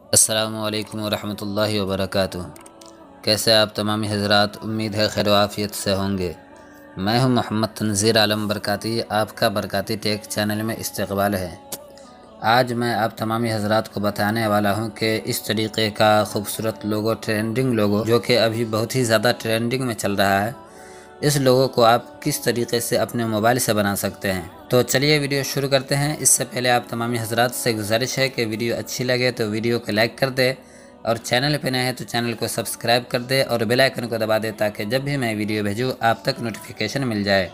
अस्सलामु अलैकुम वरहमतुल्लाहि वबरकातुह। कैसे आप तमामी हज़रात, उम्मीद है खैर आफ़ियत से होंगे। मैं हूं मोहम्मद तनज़ीर आलम बरकाती। आपका बरकाती टेक चैनल में इस्तेक़बाल है। आज मैं आप तमामी हज़रात को बताने वाला हूं कि इस तरीक़े का खूबसूरत लोगो, ट्रेंडिंग लोगो, जो कि अभी बहुत ही ज़्यादा ट्रेंडिंग में चल रहा है, इस लोगो को आप किस तरीके से अपने मोबाइल से बना सकते हैं। तो चलिए वीडियो शुरू करते हैं। इससे पहले आप तमामी हज़रात से गुजारिश है कि वीडियो अच्छी लगे तो वीडियो को लाइक कर दे, और चैनल पे नए हैं तो चैनल को सब्सक्राइब कर दे और बेल आइकन को दबा दे, ताकि जब भी मैं वीडियो भेजूँ आप तक नोटिफिकेशन मिल जाए।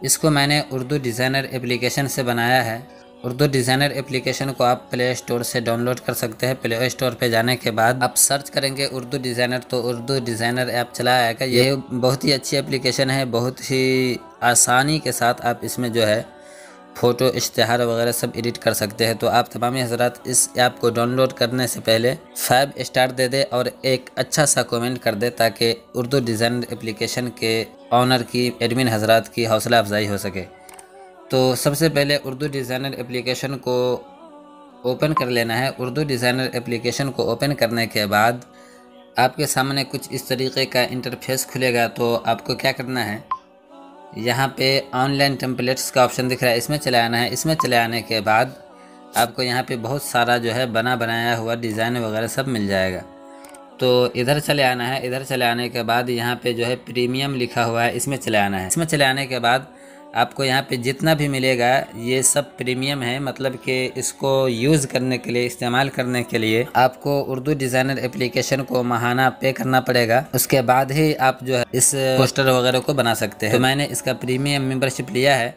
इसको मैंने उर्दू डिज़ाइनर एप्लीकेशन से बनाया है। उर्दू डिज़ाइनर एप्लीकेशन को आप प्ले स्टोर से डाउनलोड कर सकते हैं। प्ले स्टोर पे जाने के बाद आप सर्च करेंगे उर्दू डिज़ाइनर, तो उर्दू डिज़ाइनर ऐप चला आएगा। ये बहुत ही अच्छी एप्लीकेशन है। बहुत ही आसानी के साथ आप इसमें जो है फ़ोटो, इश्तिहार वगैरह सब एडिट कर सकते हैं। तो आप तमामी हज़रात इस ऐप को डाउनलोड करने से पहले 5 स्टार दे दे और एक अच्छा सा कमेंट कर दे, ताकि उर्दू डिज़ाइनर एप्लीकेशन के ऑनर की, एडमिन हज़रात की हौसला अफजाई हो सके। तो सबसे पहले उर्दू डिज़ाइनर एप्लीकेशन को ओपन कर लेना है। उर्दू डिज़ाइनर एप्लीकेशन को ओपन करने के बाद आपके सामने कुछ इस तरीके का इंटरफेस खुलेगा। तो आपको क्या करना है, यहाँ पे ऑनलाइन टेम्पलेट्स का ऑप्शन दिख रहा है, इसमें चले आना है। इसमें चले आने के बाद आपको यहाँ पे बहुत सारा जो है बनाया हुआ डिज़ाइन वगैरह सब मिल जाएगा। तो इधर चले आना है। इधर चले आने के बाद यहाँ पे जो है प्रीमियम लिखा हुआ है, इसमें चले आना है। इसमें चले आने के बाद आपको यहाँ पे जितना भी मिलेगा ये सब प्रीमियम है, मतलब कि इसको यूज़ करने के लिए, इस्तेमाल करने के लिए आपको उर्दू डिज़ाइनर एप्लीकेशन को माहाना पे करना पड़ेगा। उसके बाद ही आप जो है इस पोस्टर वगैरह को बना सकते हैं। तो मैंने इसका प्रीमियम मेंबरशिप लिया है।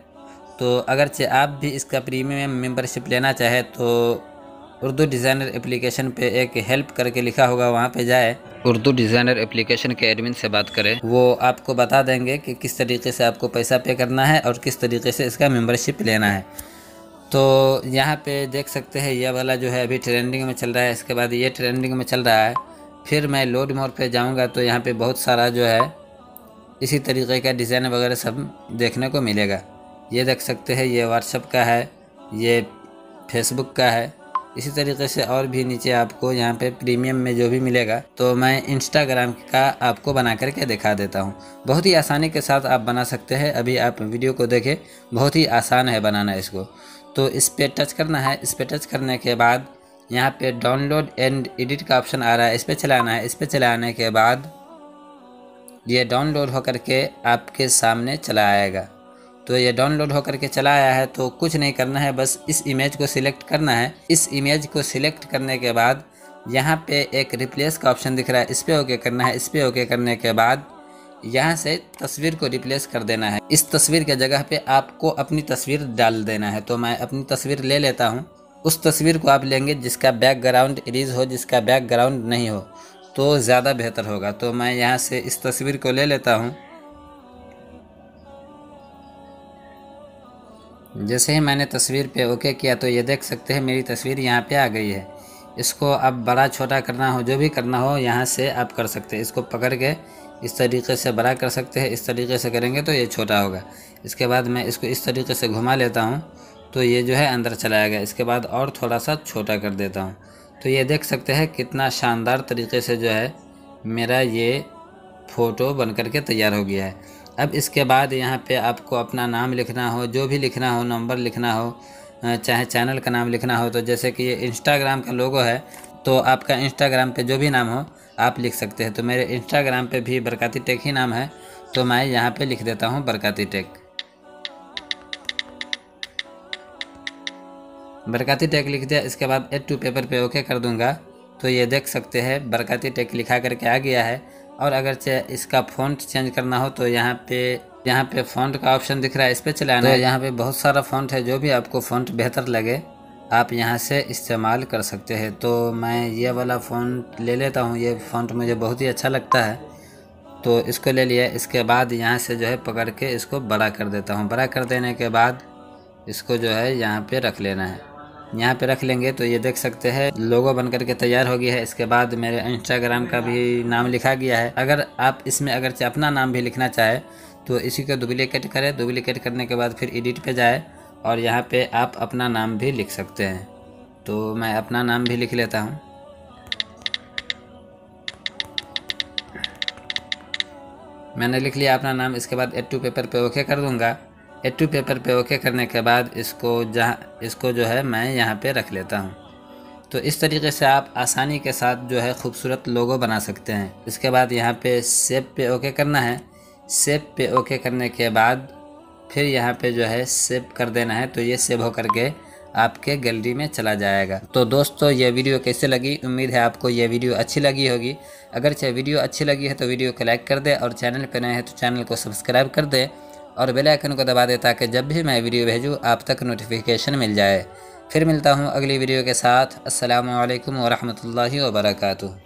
तो अगरचे आप भी इसका प्रीमियम मेंबरशिप लेना चाहे तो उर्दू डिज़ाइनर एप्लीकेशन पे एक हेल्प करके लिखा होगा, वहाँ पे जाए, उर्दू डिज़ाइनर एप्लीकेशन के एडमिन से बात करें, वो आपको बता देंगे कि किस तरीके से आपको पैसा पे करना है और किस तरीके से इसका मेंबरशिप लेना है। तो यहाँ पे देख सकते हैं ये वाला जो है अभी ट्रेंडिंग में चल रहा है। इसके बाद ये ट्रेंडिंग में चल रहा है। फिर मैं लोड मोर पे जाऊँगा तो यहाँ पर बहुत सारा जो है इसी तरीके का डिज़ाइन वगैरह सब देखने को मिलेगा। ये देख सकते हैं, ये व्हाट्सएप का है, ये फेसबुक का है। इसी तरीके से और भी नीचे आपको यहाँ पे प्रीमियम में जो भी मिलेगा। तो मैं इंस्टाग्राम का आपको बना करके दिखा देता हूँ। बहुत ही आसानी के साथ आप बना सकते हैं। अभी आप वीडियो को देखें, बहुत ही आसान है बनाना इसको। तो इस पर टच करना है। इस पर टच करने के बाद यहाँ पे डाउनलोड एंड एडिट का ऑप्शन आ रहा है, इस पर चलाना है। इस पर चलाने के बाद ये डाउनलोड होकर के आपके सामने चला आएगा। तो ये डाउनलोड होकर के चला आया है। तो कुछ नहीं करना है, बस इस इमेज को सिलेक्ट करना है। इस इमेज को सिलेक्ट करने के बाद यहाँ पे एक रिप्लेस का ऑप्शन दिख रहा है, इस पर ओके करना है। इस पर ओके करने के बाद यहाँ से तस्वीर को रिप्लेस कर देना है। इस तस्वीर के जगह पे आपको अपनी तस्वीर डाल देना है। तो मैं अपनी तस्वीर ले लेता हूँ। उस तस्वीर को आप लेंगे जिसका बैकग्राउंड इरेज हो, जिसका बैकग्राउंड नहीं हो, तो ज़्यादा बेहतर होगा। तो मैं यहाँ से इस तस्वीर को ले लेता हूँ। जैसे ही मैंने तस्वीर पे ओके किया तो ये देख सकते हैं मेरी तस्वीर यहाँ पे आ गई है। इसको अब बड़ा छोटा करना हो, जो भी करना हो यहाँ से आप कर सकते हैं। इसको पकड़ के इस तरीके से बड़ा कर सकते हैं। इस तरीके से करेंगे तो ये छोटा होगा। इसके बाद मैं इसको इस तरीके से घुमा लेता हूँ तो ये जो है अंदर चला आएगा। इसके बाद और थोड़ा सा छोटा कर देता हूँ। तो ये देख सकते हैं कितना शानदार तरीके से जो है मेरा ये फ़ोटो बन करके तैयार हो गया है। अब इसके बाद यहाँ पे आपको अपना नाम लिखना हो, जो भी लिखना हो, नंबर लिखना हो, चाहे चैनल का नाम लिखना हो। तो जैसे कि ये इंस्टाग्राम का लोगो है, तो आपका इंस्टाग्राम पे जो भी नाम हो आप लिख सकते हैं। तो मेरे इंस्टाग्राम पे भी बरकाती टेक ही नाम है, तो मैं यहाँ पे लिख देता हूँ बरकाती टेक। बरकाती टेक लिख दिया। इसके बाद एड टू पेपर पे ओके कर दूँगा। तो ये देख सकते हैं बरकाती टेक लिखा करके आ गया है। और अगर इसका फ़ॉन्ट चेंज करना हो तो यहाँ पे फ़ॉन्ट का ऑप्शन दिख रहा है, इस पर चलाना है। यहाँ पे बहुत सारा फ़ॉन्ट है, जो भी आपको फ़ॉन्ट बेहतर लगे आप यहाँ से इस्तेमाल कर सकते हैं। तो मैं ये वाला फ़ॉन्ट ले लेता हूँ। ये फ़ॉन्ट मुझे बहुत ही अच्छा लगता है, तो इसको ले लिया। इसके बाद यहाँ से जो है पकड़ के इसको बड़ा कर देता हूँ। बड़ा कर देने के बाद इसको जो है यहाँ पर रख लेना है। यहाँ पे रख लेंगे तो ये देख सकते हैं लोगो बनकर के तैयार हो गया है। इसके बाद मेरे इंस्टाग्राम का भी नाम लिखा गया है। अगर आप इसमें अगर अपना नाम भी लिखना चाहे तो इसी को डुप्लीकेट करें। डुप्लीकेट करने के बाद फिर एडिट पे जाए और यहाँ पे आप अपना नाम भी लिख सकते हैं। तो मैं अपना नाम भी लिख लेता हूँ। मैंने लिख लिया अपना नाम। इसके बाद एड टू पेपर पे ओके कर दूँगा। एड टू पेपर पे ओके करने के बाद इसको जो है मैं यहाँ पे रख लेता हूँ। तो इस तरीके से आप आसानी के साथ जो है खूबसूरत लोगो बना सकते हैं। इसके बाद यहाँ पे सेव पे ओके करना है। सेव पे ओके करने के बाद फिर यहाँ पे जो है सेव कर देना है। तो ये सेव हो करके आपके गैलरी में चला जाएगा। तो दोस्तों ये वीडियो कैसे लगी, उम्मीद है आपको ये वीडियो अच्छी लगी होगी। अगर चाहे वीडियो अच्छी लगी है तो वीडियो को लाइक कर दे और चैनल पर नए हैं तो चैनल को सब्सक्राइब कर दे और बेल आइकन को दबा दे ताकि जब भी मैं वीडियो भेजूँ आप तक नोटिफिकेशन मिल जाए। फिर मिलता हूँ अगली वीडियो के साथ। अस्सलामु अलैकुम व रहमतुल्लाहि व बरकातुहू।